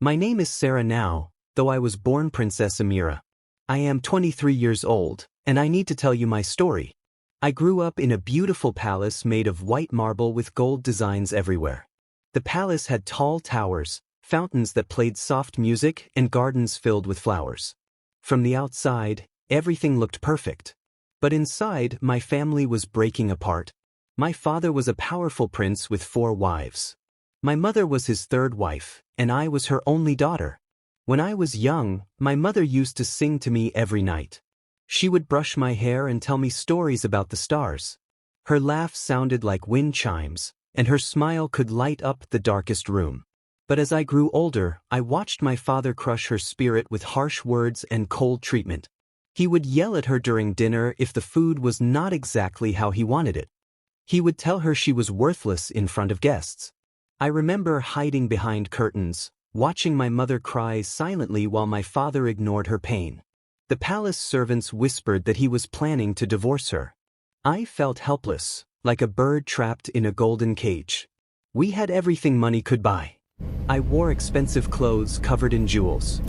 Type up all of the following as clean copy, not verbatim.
My name is Sarah now, though I was born Princess Amira. I am 23 years old, and I need to tell you my story. I grew up in a beautiful palace made of white marble with gold designs everywhere. The palace had tall towers, fountains that played soft music, and gardens filled with flowers. From the outside, everything looked perfect. But inside, my family was breaking apart. My father was a powerful prince with 4 wives. My mother was his 3rd wife, and I was her only daughter. When I was young, my mother used to sing to me every night. She would brush my hair and tell me stories about the stars. Her laugh sounded like wind chimes, and her smile could light up the darkest room. But as I grew older, I watched my father crush her spirit with harsh words and cold treatment. He would yell at her during dinner if the food was not exactly how he wanted it. He would tell her she was worthless in front of guests. I remember hiding behind curtains, watching my mother cry silently while my father ignored her pain. The palace servants whispered that he was planning to divorce her. I felt helpless, like a bird trapped in a golden cage. We had everything money could buy. I wore expensive clothes covered in jewels.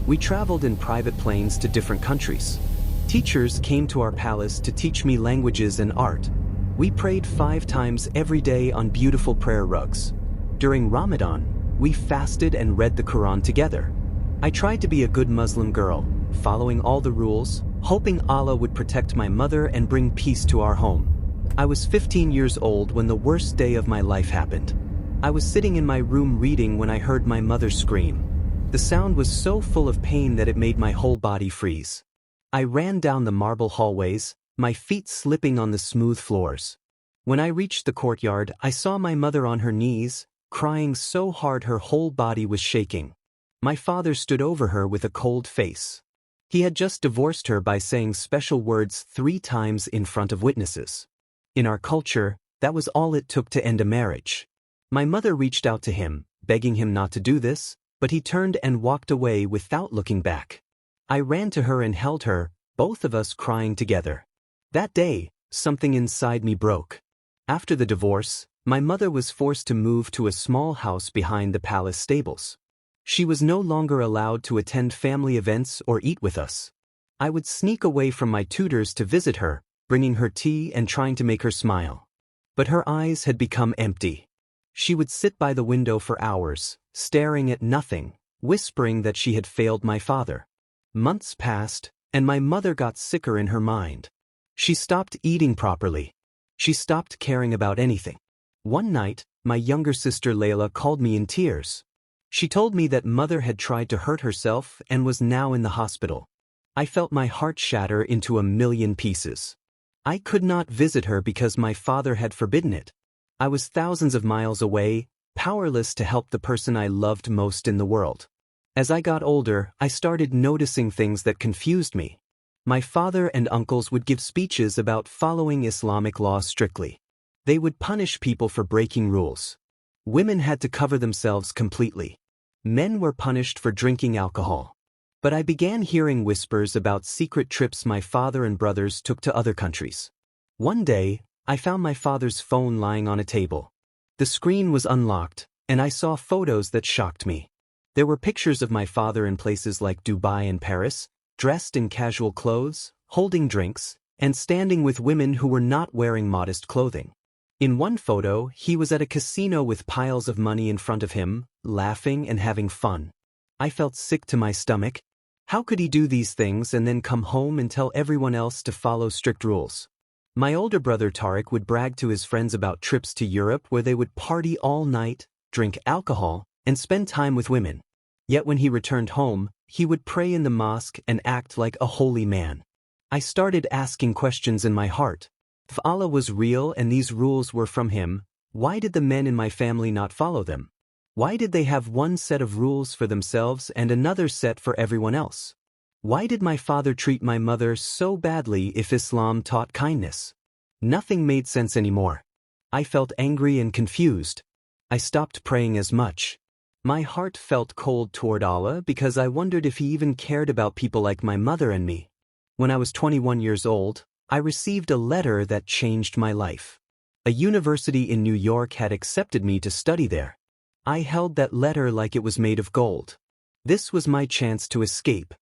We traveled in private planes to different countries. Teachers came to our palace to teach me languages and art. We prayed 5 times every day on beautiful prayer rugs. During Ramadan, we fasted and read the Quran together. I tried to be a good Muslim girl, following all the rules, hoping Allah would protect my mother and bring peace to our home. I was 15 years old when the worst day of my life happened. I was sitting in my room reading when I heard my mother scream. The sound was so full of pain that it made my whole body freeze. I ran down the marble hallways, my feet slipping on the smooth floors. When I reached the courtyard, I saw my mother on her knees, crying so hard her whole body was shaking. My father stood over her with a cold face. He had just divorced her by saying special words 3 times in front of witnesses. In our culture, that was all it took to end a marriage. My mother reached out to him, begging him not to do this, but he turned and walked away without looking back. I ran to her and held her, both of us crying together. That day, something inside me broke. After the divorce, my mother was forced to move to a small house behind the palace stables. She was no longer allowed to attend family events or eat with us. I would sneak away from my tutors to visit her, bringing her tea and trying to make her smile. But her eyes had become empty. She would sit by the window for hours, staring at nothing, whispering that she had failed my father. Months passed, and my mother got sicker in her mind. She stopped eating properly. She stopped caring about anything. One night, my younger sister Layla called me in tears. She told me that mother had tried to hurt herself and was now in the hospital. I felt my heart shatter into a million pieces. I could not visit her because my father had forbidden it. I was thousands of miles away, powerless to help the person I loved most in the world. As I got older, I started noticing things that confused me. My father and uncles would give speeches about following Islamic laws strictly. They would punish people for breaking rules. Women had to cover themselves completely. Men were punished for drinking alcohol. But I began hearing whispers about secret trips my father and brothers took to other countries. One day, I found my father's phone lying on a table. The screen was unlocked, and I saw photos that shocked me. There were pictures of my father in places like Dubai and Paris, dressed in casual clothes, holding drinks, and standing with women who were not wearing modest clothing. In one photo, he was at a casino with piles of money in front of him, laughing and having fun. I felt sick to my stomach. How could he do these things and then come home and tell everyone else to follow strict rules? My older brother Tariq would brag to his friends about trips to Europe where they would party all night, drink alcohol, and spend time with women. Yet when he returned home, he would pray in the mosque and act like a holy man. I started asking questions in my heart. If Allah was real and these rules were from Him, why did the men in my family not follow them? Why did they have one set of rules for themselves and another set for everyone else? Why did my father treat my mother so badly if Islam taught kindness? Nothing made sense anymore. I felt angry and confused. I stopped praying as much. My heart felt cold toward Allah because I wondered if He even cared about people like my mother and me. When I was 21 years old, I received a letter that changed my life. A university in New York had accepted me to study there. I held that letter like it was made of gold. This was my chance to escape.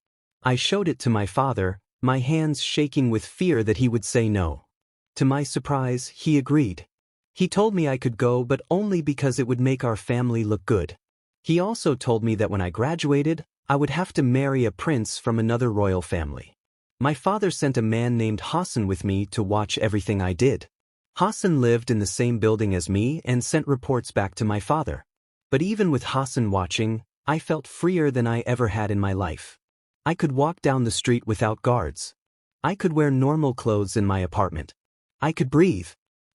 I showed it to my father, my hands shaking with fear that he would say no. To my surprise, he agreed. He told me I could go, but only because it would make our family look good. He also told me that when I graduated, I would have to marry a prince from another royal family. My father sent a man named Hassan with me to watch everything I did. Hassan lived in the same building as me and sent reports back to my father. But even with Hassan watching, I felt freer than I ever had in my life. I could walk down the street without guards. I could wear normal clothes in my apartment. I could breathe.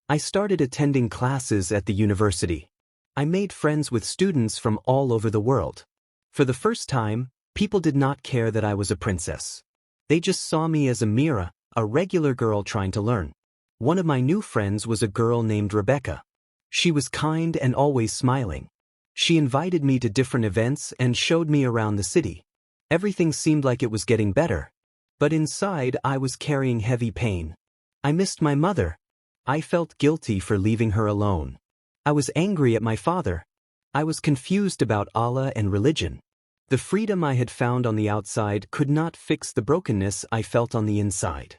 I started attending classes at the university. I made friends with students from all over the world. For the first time, people did not care that I was a princess. They just saw me as Amira, a regular girl trying to learn. One of my new friends was a girl named Rebecca. She was kind and always smiling. She invited me to different events and showed me around the city. Everything seemed like it was getting better. But inside I was carrying heavy pain. I missed my mother. I felt guilty for leaving her alone. I was angry at my father. I was confused about Allah and religion. The freedom I had found on the outside could not fix the brokenness I felt on the inside.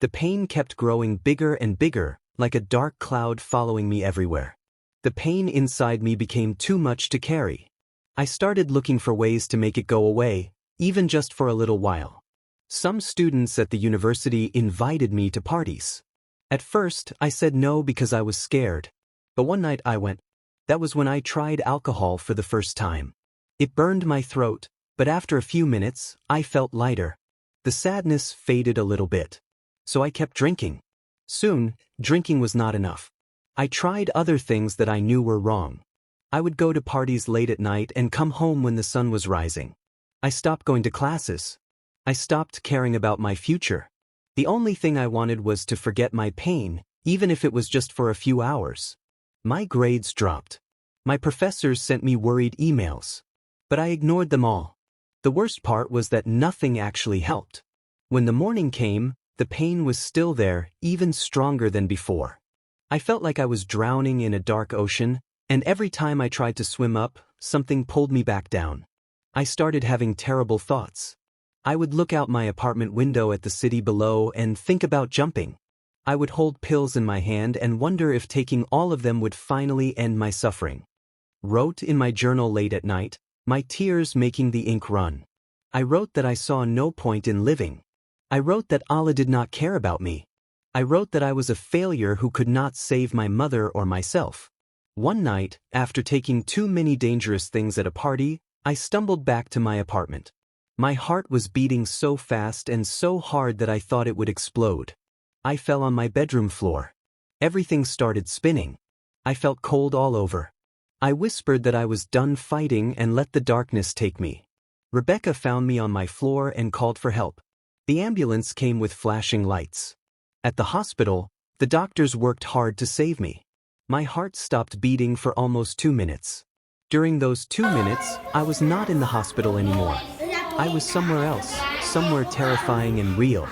The pain kept growing bigger and bigger, like a dark cloud following me everywhere. The pain inside me became too much to carry. I started looking for ways to make it go away, even just for a little while. Some students at the university invited me to parties. At first, I said no because I was scared. But one night I went. That was when I tried alcohol for the first time. It burned my throat, but after a few minutes, I felt lighter. The sadness faded a little bit. So I kept drinking. Soon, drinking was not enough. I tried other things that I knew were wrong. I would go to parties late at night and come home when the sun was rising. I stopped going to classes. I stopped caring about my future. The only thing I wanted was to forget my pain, even if it was just for a few hours. My grades dropped. My professors sent me worried emails. But I ignored them all. The worst part was that nothing actually helped. When the morning came, the pain was still there, even stronger than before. I felt like I was drowning in a dark ocean, and every time I tried to swim up, something pulled me back down. I started having terrible thoughts. I would look out my apartment window at the city below and think about jumping. I would hold pills in my hand and wonder if taking all of them would finally end my suffering. Wrote in my journal late at night, my tears making the ink run. I wrote that I saw no point in living. I wrote that Allah did not care about me. I wrote that I was a failure who could not save my mother or myself. One night, after taking too many dangerous things at a party, I stumbled back to my apartment. My heart was beating so fast and so hard that I thought it would explode. I fell on my bedroom floor. Everything started spinning. I felt cold all over. I whispered that I was done fighting and let the darkness take me. Rebecca found me on my floor and called for help. The ambulance came with flashing lights. At the hospital, the doctors worked hard to save me. My heart stopped beating for almost 2 minutes. During those 2 minutes, I was not in the hospital anymore. I was somewhere else, somewhere terrifying and real.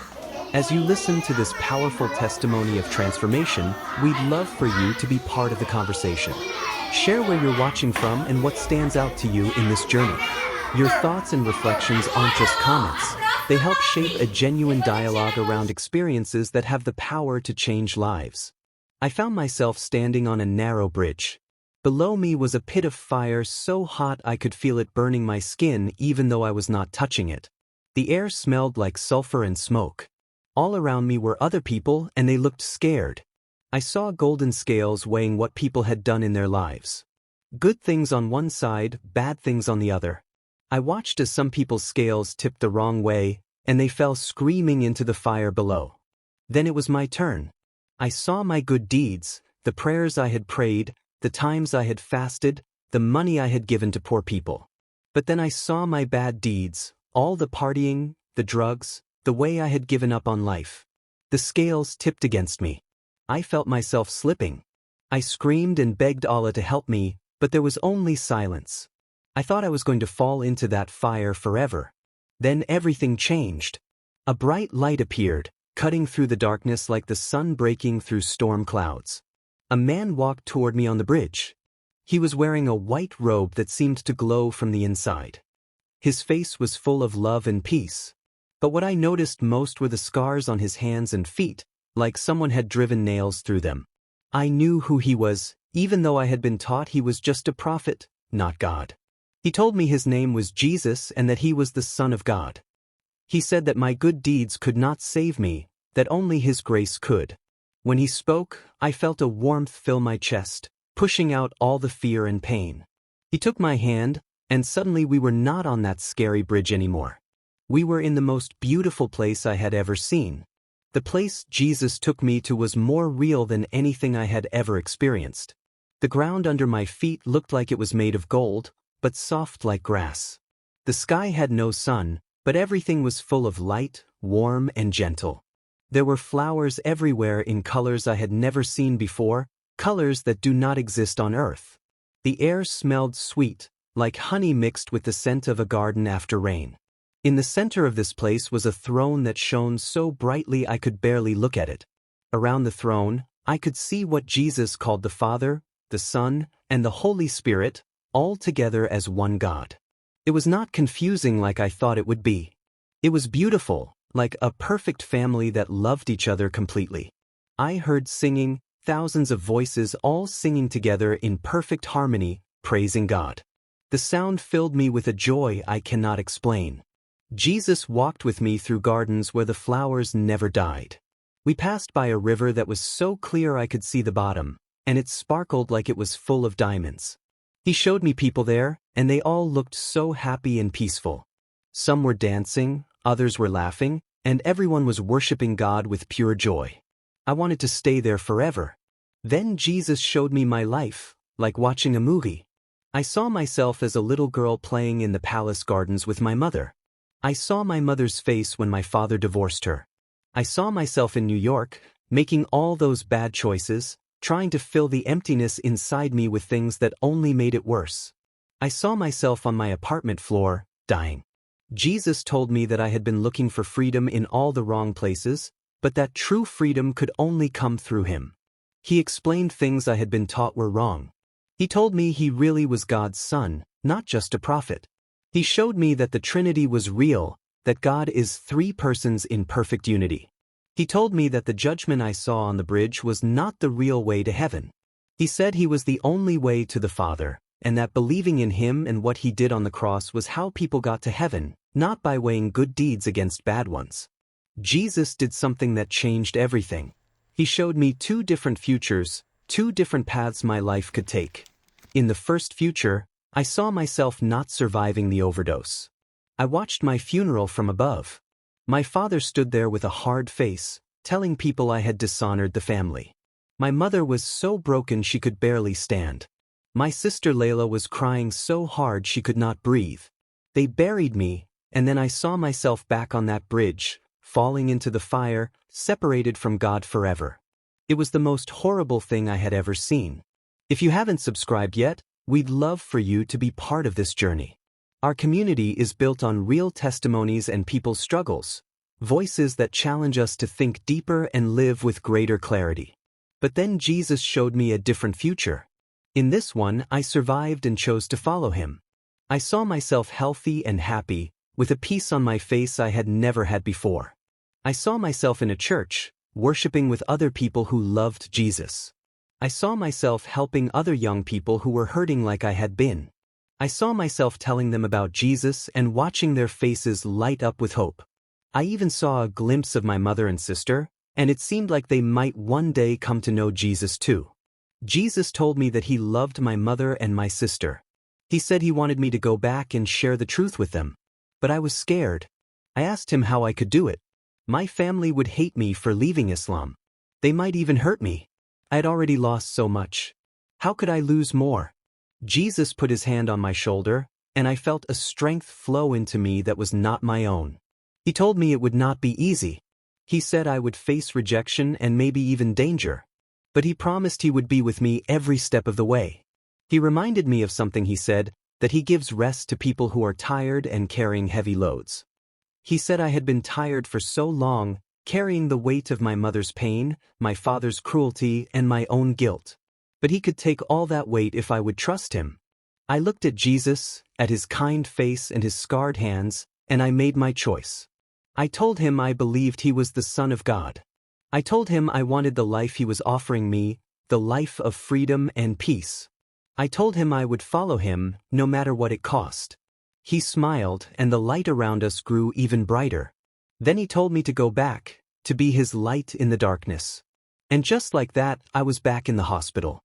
As you listen to this powerful testimony of transformation, we'd love for you to be part of the conversation. Share where you're watching from and what stands out to you in this journey. Your thoughts and reflections aren't just comments. They help shape a genuine dialogue around experiences that have the power to change lives. I found myself standing on a narrow bridge. Below me was a pit of fire so hot I could feel it burning my skin even though I was not touching it. The air smelled like sulfur and smoke. All around me were other people and they looked scared. I saw golden scales weighing what people had done in their lives. Good things on one side, bad things on the other. I watched as some people's scales tipped the wrong way, and they fell screaming into the fire below. Then it was my turn. I saw my good deeds, the prayers I had prayed, the times I had fasted, the money I had given to poor people. But then I saw my bad deeds, all the partying, the drugs, the way I had given up on life. The scales tipped against me. I felt myself slipping. I screamed and begged Allah to help me, but there was only silence. I thought I was going to fall into that fire forever. Then everything changed. A bright light appeared, cutting through the darkness like the sun breaking through storm clouds. A man walked toward me on the bridge. He was wearing a white robe that seemed to glow from the inside. His face was full of love and peace. But what I noticed most were the scars on his hands and feet, like someone had driven nails through them. I knew who he was, even though I had been taught he was just a prophet, not God. He told me his name was Jesus and that he was the Son of God. He said that my good deeds could not save me, that only his grace could. When he spoke, I felt a warmth fill my chest, pushing out all the fear and pain. He took my hand, and suddenly we were not on that scary bridge anymore. We were in the most beautiful place I had ever seen. The place Jesus took me to was more real than anything I had ever experienced. The ground under my feet looked like it was made of gold, but soft like grass. The sky had no sun, but everything was full of light, warm and gentle. There were flowers everywhere in colors I had never seen before, colors that do not exist on earth. The air smelled sweet, like honey mixed with the scent of a garden after rain. In the center of this place was a throne that shone so brightly I could barely look at it. Around the throne, I could see what Jesus called the Father, the Son, and the Holy Spirit, all together as one God. It was not confusing like I thought it would be. It was beautiful, like a perfect family that loved each other completely. I heard singing, thousands of voices all singing together in perfect harmony, praising God. The sound filled me with a joy I cannot explain. Jesus walked with me through gardens where the flowers never died. We passed by a river that was so clear I could see the bottom, and it sparkled like it was full of diamonds. He showed me people there, and they all looked so happy and peaceful. Some were dancing, others were laughing, and everyone was worshiping God with pure joy. I wanted to stay there forever. Then Jesus showed me my life, like watching a movie. I saw myself as a little girl playing in the palace gardens with my mother. I saw my mother's face when my father divorced her. I saw myself in New York, making all those bad choices, trying to fill the emptiness inside me with things that only made it worse. I saw myself on my apartment floor, dying. Jesus told me that I had been looking for freedom in all the wrong places, but that true freedom could only come through him. He explained things I had been taught were wrong. He told me he really was God's son, not just a prophet. He showed me that the Trinity was real, that God is three persons in perfect unity. He told me that the judgment I saw on the bridge was not the real way to heaven. He said he was the only way to the Father, and that believing in him and what he did on the cross was how people got to heaven, not by weighing good deeds against bad ones. Jesus did something that changed everything. He showed me two different futures, two different paths my life could take. In the first future, I saw myself not surviving the overdose. I watched my funeral from above. My father stood there with a hard face, telling people I had dishonored the family. My mother was so broken she could barely stand. My sister Layla was crying so hard she could not breathe. They buried me, and then I saw myself back on that bridge, falling into the fire, separated from God forever. It was the most horrible thing I had ever seen. If you haven't subscribed yet, we'd love for you to be part of this journey. Our community is built on real testimonies and people's struggles, voices that challenge us to think deeper and live with greater clarity. But then Jesus showed me a different future. In this one, I survived and chose to follow him. I saw myself healthy and happy, with a peace on my face I had never had before. I saw myself in a church, worshiping with other people who loved Jesus. I saw myself helping other young people who were hurting like I had been. I saw myself telling them about Jesus and watching their faces light up with hope. I even saw a glimpse of my mother and sister, and it seemed like they might one day come to know Jesus too. Jesus told me that he loved my mother and my sister. He said he wanted me to go back and share the truth with them. But I was scared. I asked him how I could do it. My family would hate me for leaving Islam. They might even hurt me. I had already lost so much. How could I lose more? Jesus put his hand on my shoulder, and I felt a strength flow into me that was not my own. He told me it would not be easy. He said I would face rejection and maybe even danger. But he promised he would be with me every step of the way. He reminded me of something he said, that he gives rest to people who are tired and carrying heavy loads. He said I had been tired for so long, carrying the weight of my mother's pain, my father's cruelty, and my own guilt. But he could take all that weight if I would trust him. I looked at Jesus, at his kind face and his scarred hands, and I made my choice. I told him I believed he was the Son of God. I told him I wanted the life he was offering me, the life of freedom and peace. I told him I would follow him, no matter what it cost. He smiled, and the light around us grew even brighter. Then he told me to go back, to be his light in the darkness. And just like that, I was back in the hospital.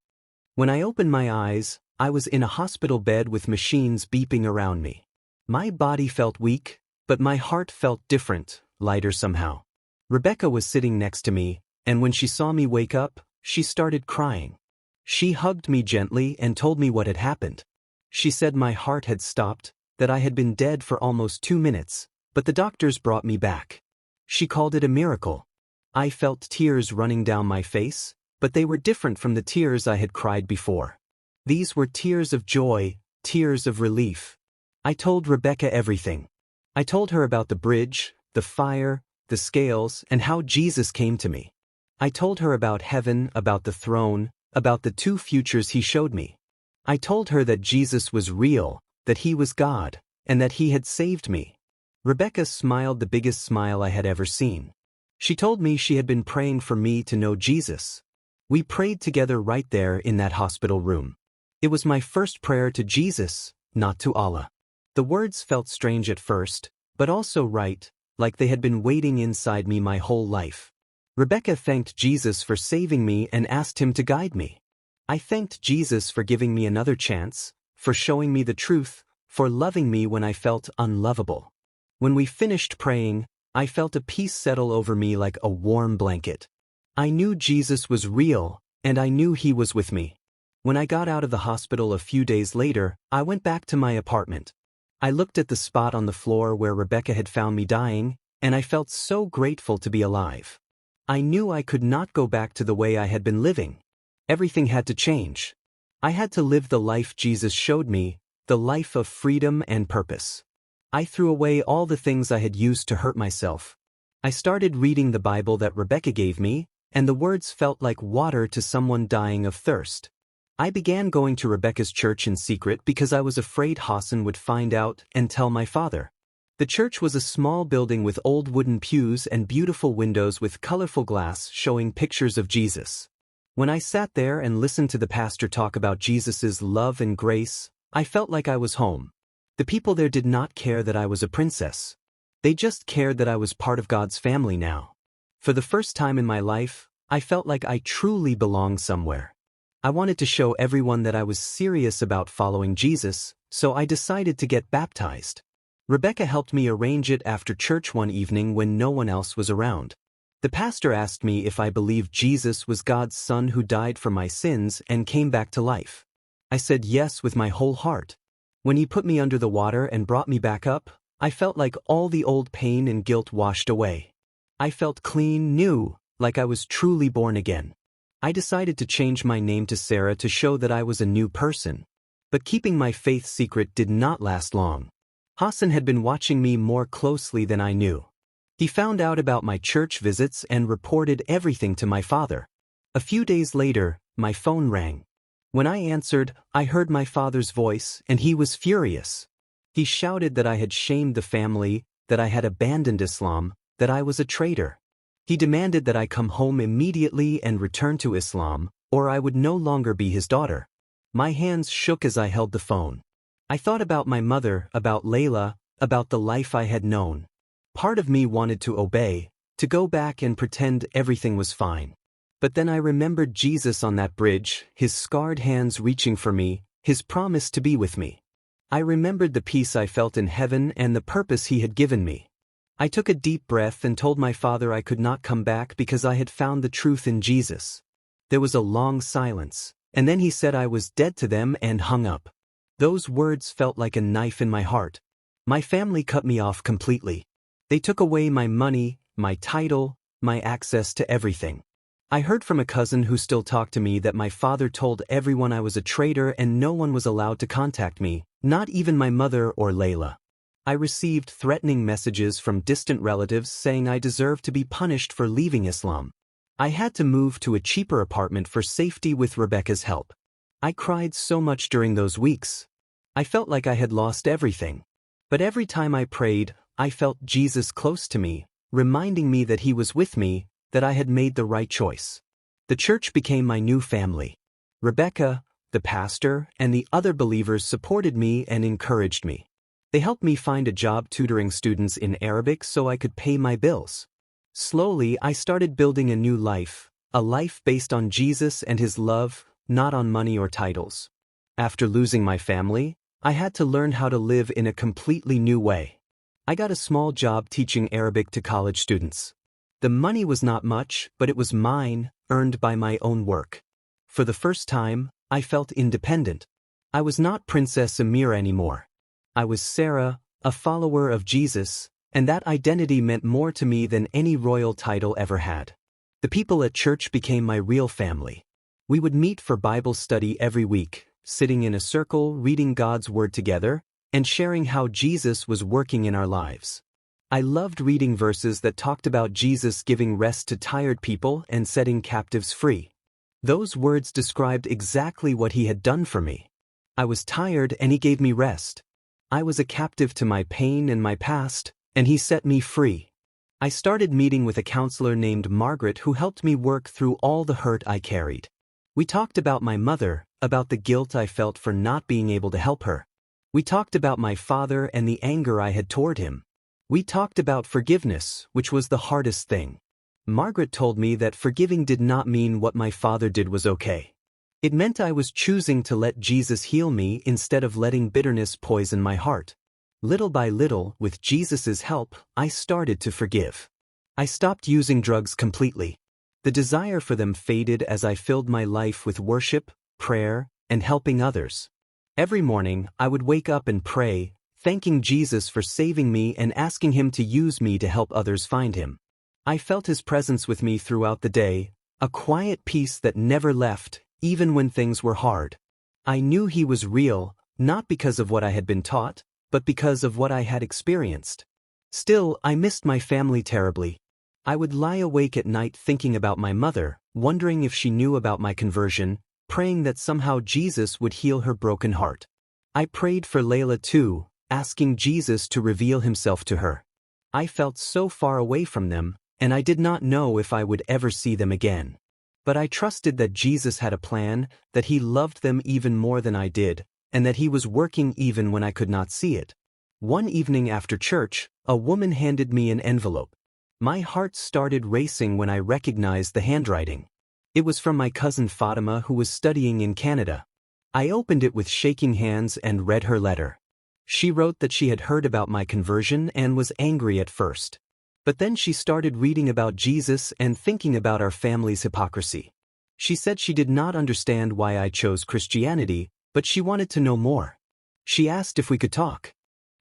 When I opened my eyes, I was in a hospital bed with machines beeping around me. My body felt weak, but my heart felt different, lighter somehow. Rebecca was sitting next to me, and when she saw me wake up, she started crying. She hugged me gently and told me what had happened. She said my heart had stopped, that I had been dead for almost 2 minutes, but the doctors brought me back. She called it a miracle. I felt tears running down my face, but they were different from the tears I had cried before. These were tears of joy, tears of relief. I told Rebecca everything. I told her about the bridge, the fire, the scales, and how Jesus came to me. I told her about heaven, about the throne, about the 2 futures he showed me. I told her that Jesus was real, that he was God, and that he had saved me. Rebecca smiled the biggest smile I had ever seen. She told me she had been praying for me to know Jesus. We prayed together right there in that hospital room. It was my first prayer to Jesus, not to Allah. The words felt strange at first, but also right, like they had been waiting inside me my whole life. Rebecca thanked Jesus for saving me and asked him to guide me. I thanked Jesus for giving me another chance, for showing me the truth, for loving me when I felt unlovable. When we finished praying, I felt a peace settle over me like a warm blanket. I knew Jesus was real, and I knew he was with me. When I got out of the hospital a few days later, I went back to my apartment. I looked at the spot on the floor where Rebecca had found me dying, and I felt so grateful to be alive. I knew I could not go back to the way I had been living. Everything had to change. I had to live the life Jesus showed me, the life of freedom and purpose. I threw away all the things I had used to hurt myself. I started reading the Bible that Rebecca gave me, and the words felt like water to someone dying of thirst. I began going to Rebecca's church in secret because I was afraid Hassan would find out and tell my father. The church was a small building with old wooden pews and beautiful windows with colorful glass showing pictures of Jesus. When I sat there and listened to the pastor talk about Jesus' love and grace, I felt like I was home. The people there did not care that I was a princess. They just cared that I was part of God's family now. For the first time in my life, I felt like I truly belonged somewhere. I wanted to show everyone that I was serious about following Jesus, so I decided to get baptized. Rebecca helped me arrange it after church one evening when no one else was around. The pastor asked me if I believed Jesus was God's Son who died for my sins and came back to life. I said yes with my whole heart. When he put me under the water and brought me back up, I felt like all the old pain and guilt washed away. I felt clean, new, like I was truly born again. I decided to change my name to Sarah to show that I was a new person. But keeping my faith secret did not last long. Hassan had been watching me more closely than I knew. He found out about my church visits and reported everything to my father. A few days later, my phone rang. When I answered, I heard my father's voice, and he was furious. He shouted that I had shamed the family, that I had abandoned Islam, that I was a traitor. He demanded that I come home immediately and return to Islam, or I would no longer be his daughter. My hands shook as I held the phone. I thought about my mother, about Layla, about the life I had known. Part of me wanted to obey, to go back and pretend everything was fine. But then I remembered Jesus on that bridge, his scarred hands reaching for me, his promise to be with me. I remembered the peace I felt in heaven and the purpose he had given me. I took a deep breath and told my father I could not come back because I had found the truth in Jesus. There was a long silence, and then he said I was dead to them and hung up. Those words felt like a knife in my heart. My family cut me off completely. They took away my money, my title, my access to everything. I heard from a cousin who still talked to me that my father told everyone I was a traitor and no one was allowed to contact me, not even my mother or Layla. I received threatening messages from distant relatives saying I deserved to be punished for leaving Islam. I had to move to a cheaper apartment for safety with Rebecca's help. I cried so much during those weeks. I felt like I had lost everything. But every time I prayed, I felt Jesus close to me, reminding me that he was with me, that I had made the right choice. The church became my new family. Rebecca, the pastor, and the other believers supported me and encouraged me. They helped me find a job tutoring students in Arabic so I could pay my bills. Slowly, I started building a new life, a life based on Jesus and his love, not on money or titles. After losing my family, I had to learn how to live in a completely new way. I got a small job teaching Arabic to college students. The money was not much, but it was mine, earned by my own work. For the first time, I felt independent. I was not Princess Amira anymore. I was Sarah, a follower of Jesus, and that identity meant more to me than any royal title ever had. The people at church became my real family. We would meet for Bible study every week, sitting in a circle, reading God's Word together, and sharing how Jesus was working in our lives. I loved reading verses that talked about Jesus giving rest to tired people and setting captives free. Those words described exactly what he had done for me. I was tired and he gave me rest. I was a captive to my pain and my past, and he set me free. I started meeting with a counselor named Margaret who helped me work through all the hurt I carried. We talked about my mother, about the guilt I felt for not being able to help her. We talked about my father and the anger I had toward him. We talked about forgiveness, which was the hardest thing. Margaret told me that forgiving did not mean what my father did was okay. It meant I was choosing to let Jesus heal me instead of letting bitterness poison my heart. Little by little, with Jesus' help, I started to forgive. I stopped using drugs completely. The desire for them faded as I filled my life with worship, prayer, and helping others. Every morning, I would wake up and pray, thanking Jesus for saving me and asking him to use me to help others find him. I felt his presence with me throughout the day, a quiet peace that never left, even when things were hard. I knew he was real, not because of what I had been taught, but because of what I had experienced. Still, I missed my family terribly. I would lie awake at night thinking about my mother, wondering if she knew about my conversion, praying that somehow Jesus would heal her broken heart. I prayed for Layla too, asking Jesus to reveal himself to her. I felt so far away from them, and I did not know if I would ever see them again. But I trusted that Jesus had a plan, that he loved them even more than I did, and that he was working even when I could not see it. One evening after church, a woman handed me an envelope. My heart started racing when I recognized the handwriting. It was from my cousin Fatima who was studying in Canada. I opened it with shaking hands and read her letter. She wrote that she had heard about my conversion and was angry at first. But then she started reading about Jesus and thinking about our family's hypocrisy. She said she did not understand why I chose Christianity, but she wanted to know more. She asked if we could talk.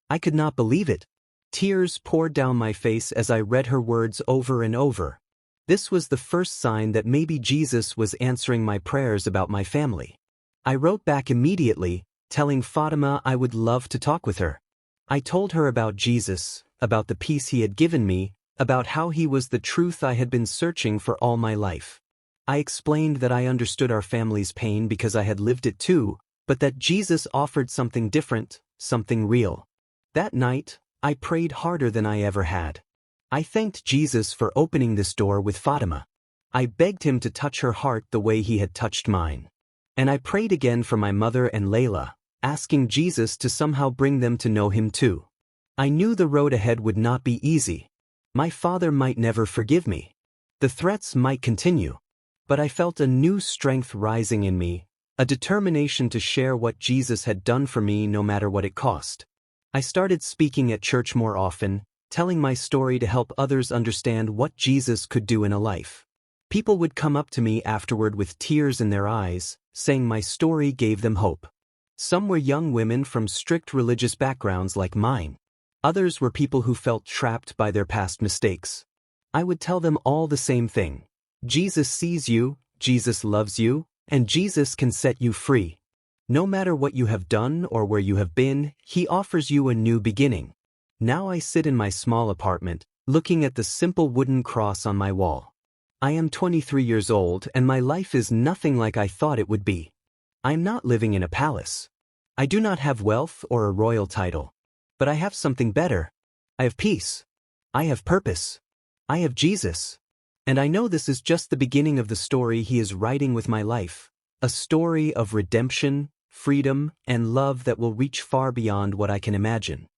I could not believe it. Tears poured down my face as I read her words over and over. This was the first sign that maybe Jesus was answering my prayers about my family. I wrote back immediately, telling Fatima I would love to talk with her. I told her about Jesus, about the peace he had given me, about how he was the truth I had been searching for all my life. I explained that I understood our family's pain because I had lived it too, but that Jesus offered something different, something real. That night, I prayed harder than I ever had. I thanked Jesus for opening this door with Fatima. I begged him to touch her heart the way he had touched mine. And I prayed again for my mother and Layla, asking Jesus to somehow bring them to know him too. I knew the road ahead would not be easy. My father might never forgive me. The threats might continue. But I felt a new strength rising in me, a determination to share what Jesus had done for me no matter what it cost. I started speaking at church more often, telling my story to help others understand what Jesus could do in a life. People would come up to me afterward with tears in their eyes, saying my story gave them hope. Some were young women from strict religious backgrounds like mine. Others were people who felt trapped by their past mistakes. I would tell them all the same thing. Jesus sees you, Jesus loves you, and Jesus can set you free. No matter what you have done or where you have been, he offers you a new beginning. Now I sit in my small apartment, looking at the simple wooden cross on my wall. I am 23 years old and my life is nothing like I thought it would be. I am not living in a palace. I do not have wealth or a royal title. But I have something better. I have peace. I have purpose. I have Jesus. And I know this is just the beginning of the story he is writing with my life. A story of redemption, freedom, and love that will reach far beyond what I can imagine.